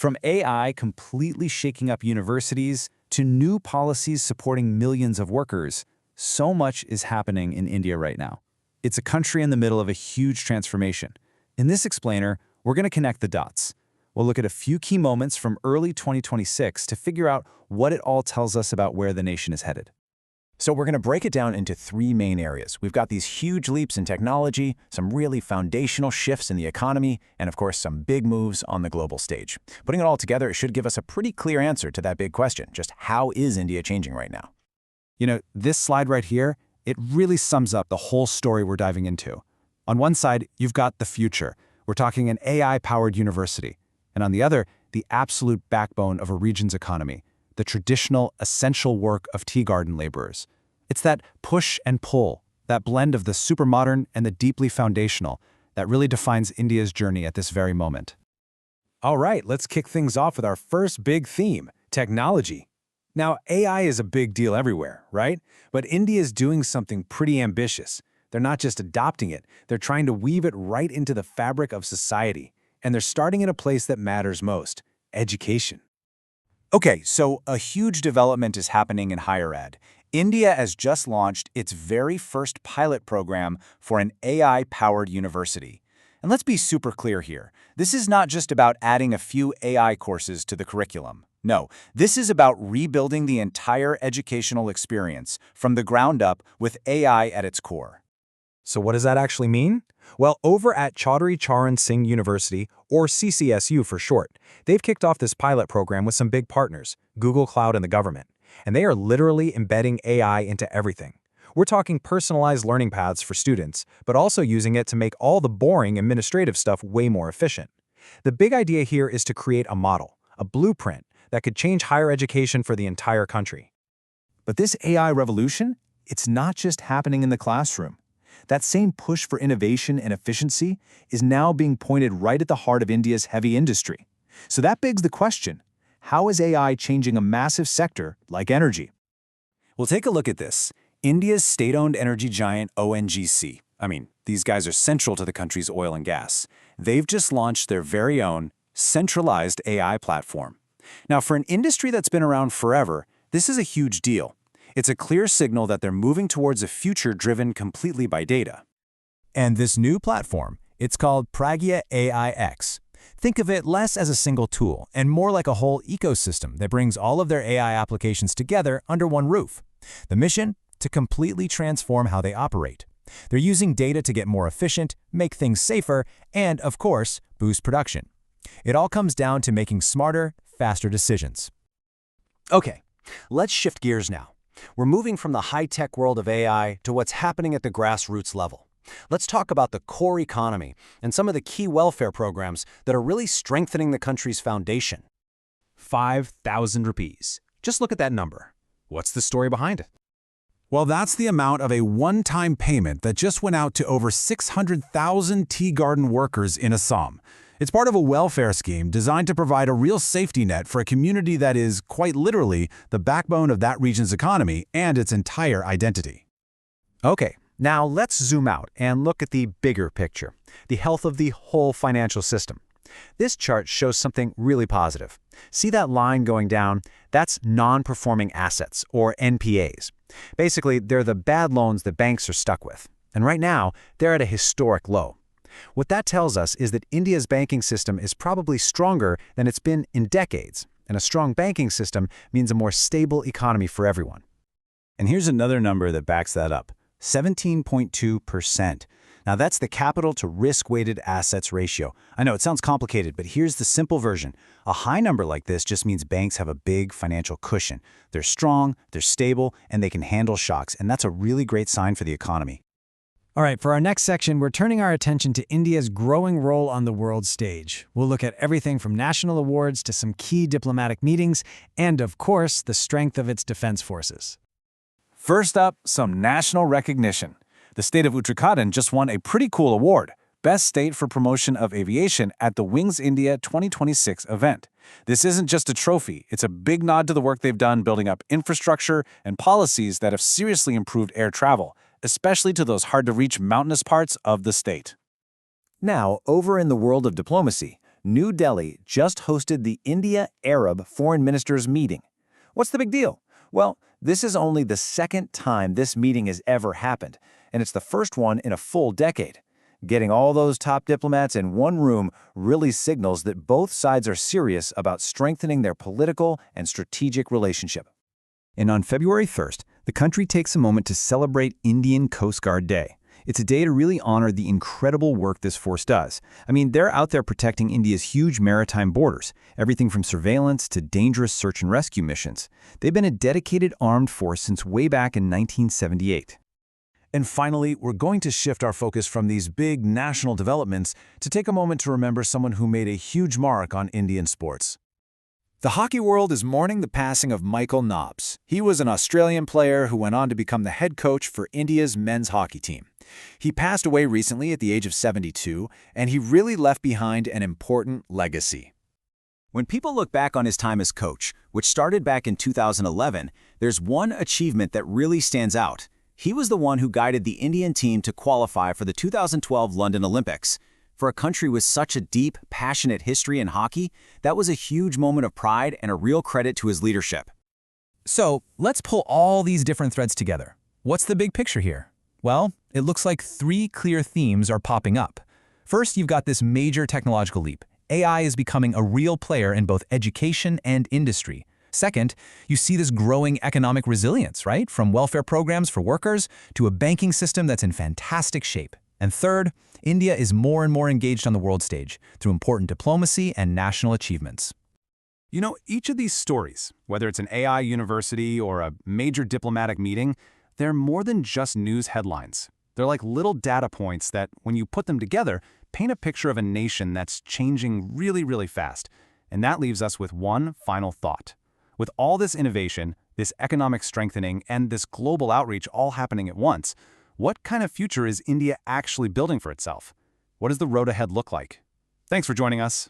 From AI completely shaking up universities to new policies supporting millions of workers, so much is happening in India right now. It's a country in the middle of a huge transformation. In this explainer, we're going to connect the dots. We'll look at a few key moments from early 2026 to figure out what it all tells us about where the nation is headed. So we're going to break it down into three main areas. We've got these huge leaps in technology, some really foundational shifts in the economy, and of course some big moves on the global stage. Putting it all together, it should give us a pretty clear answer to that big question. Just how is India changing right now? You know, this slide right here, it really sums up the whole story we're diving into. On one side, you've got the future. We're talking an AI-powered university. And on the other, the absolute backbone of a region's economy, the traditional, essential work of tea garden laborers. It's that push and pull, that blend of the super modern and the deeply foundational, that really defines India's journey at this very moment. All right, let's kick things off with our first big theme, technology. Now, AI is a big deal everywhere, right? But India is doing something pretty ambitious. They're not just adopting it, they're trying to weave it right into the fabric of society. And they're starting in a place that matters most, education. Okay, so a huge development is happening in higher ed. India has just launched its very first pilot program for an AI-powered university. And let's be super clear here. This is not just about adding a few AI courses to the curriculum. No, this is about rebuilding the entire educational experience from the ground up with AI at its core. So what does that actually mean? Well, over at Chaudhry Charan Singh University, or CCSU for short, they've kicked off this pilot program with some big partners, Google Cloud and the government. And they are literally embedding AI into everything. We're talking personalized learning paths for students, but also using it to make all the boring administrative stuff way more efficient. The big idea here is to create a model, a blueprint, that could change higher education for the entire country. But this AI revolution, it's not just happening in the classroom. That same push for innovation and efficiency is now being pointed right at the heart of India's heavy industry. So that begs the question, how is AI changing a massive sector like energy? Well, take a look at this. India's state-owned energy giant ONGC. These guys are central to the country's oil and gas. They've just launched their very own centralized AI platform. Now, for an industry that's been around forever, this is a huge deal. It's a clear signal that they're moving towards a future driven completely by data. And this new platform, it's called Pragya AIX. Think of it less as a single tool and more like a whole ecosystem that brings all of their AI applications together under one roof. The mission? To completely transform how they operate. They're using data to get more efficient, make things safer, and, of course, boost production. It all comes down to making smarter, faster decisions. Okay, let's shift gears now. We're moving from the high-tech world of AI to what's happening at the grassroots level. Let's talk about the core economy and some of the key welfare programs that are really strengthening the country's foundation. 5,000 rupees. Just look at that number. What's the story behind it? Well, that's the amount of a one-time payment that just went out to over 600,000 tea garden workers in Assam. It's part of a welfare scheme designed to provide a real safety net for a community that is, quite literally, the backbone of that region's economy and its entire identity. Okay, now let's zoom out and look at the bigger picture, the health of the whole financial system. This chart shows something really positive. See that line going down? That's non-performing assets, or NPAs. Basically, they're the bad loans that banks are stuck with. And right now, they're at a historic low. What that tells us is that India's banking system is probably stronger than it's been in decades, and a strong banking system means a more stable economy for everyone. And here's another number that backs that up, 17.2%. Now that's the capital to risk-weighted assets ratio. I know it sounds complicated, but here's the simple version. A high number like this just means banks have a big financial cushion. They're strong, they're stable, and they can handle shocks, and that's a really great sign for the economy. All right, for our next section, we're turning our attention to India's growing role on the world stage. We'll look at everything from national awards to some key diplomatic meetings, and of course, the strength of its defense forces. First up, some national recognition. The state of Uttarakhand just won a pretty cool award, Best State for Promotion of Aviation at the Wings India 2026 event. This isn't just a trophy, it's a big nod to the work they've done building up infrastructure and policies that have seriously improved air travel, especially to those hard-to-reach mountainous parts of the state. Now, over in the world of diplomacy, New Delhi just hosted the India-Arab Foreign Ministers meeting. What's the big deal? Well, this is only the second time this meeting has ever happened, and it's the first one in a full decade. Getting all those top diplomats in one room really signals that both sides are serious about strengthening their political and strategic relationship. And on February 1st, the country takes a moment to celebrate Indian Coast Guard Day. It's a day to really honor the incredible work this force does. I mean, they're out there protecting India's huge maritime borders, everything from surveillance to dangerous search and rescue missions. They've been a dedicated armed force since way back in 1978. And finally, we're going to shift our focus from these big national developments to take a moment to remember someone who made a huge mark on Indian sports. The hockey world is mourning the passing of Michael Nobbs. He was an Australian player who went on to become the head coach for India's men's hockey team. He passed away recently at the age of 72, and he really left behind an important legacy. When people look back on his time as coach, which started back in 2011, there's one achievement that really stands out. He was the one who guided the Indian team to qualify for the 2012 London Olympics. For a country with such a deep, passionate history in hockey, that was a huge moment of pride and a real credit to his leadership. So, let's pull all these different threads together. What's the big picture here? Well, it looks like three clear themes are popping up. First, you've got this major technological leap. AI is becoming a real player in both education and industry. Second, you see this growing economic resilience, right? From welfare programs for workers to a banking system that's in fantastic shape. And third, India is more and more engaged on the world stage through important diplomacy and national achievements. You know, each of these stories, whether it's an AI university or a major diplomatic meeting, they're more than just news headlines. They're like little data points that, when you put them together, paint a picture of a nation that's changing really, really fast. And that leaves us with one final thought. With all this innovation, this economic strengthening, and this global outreach all happening at once, what kind of future is India actually building for itself? What does the road ahead look like? Thanks for joining us.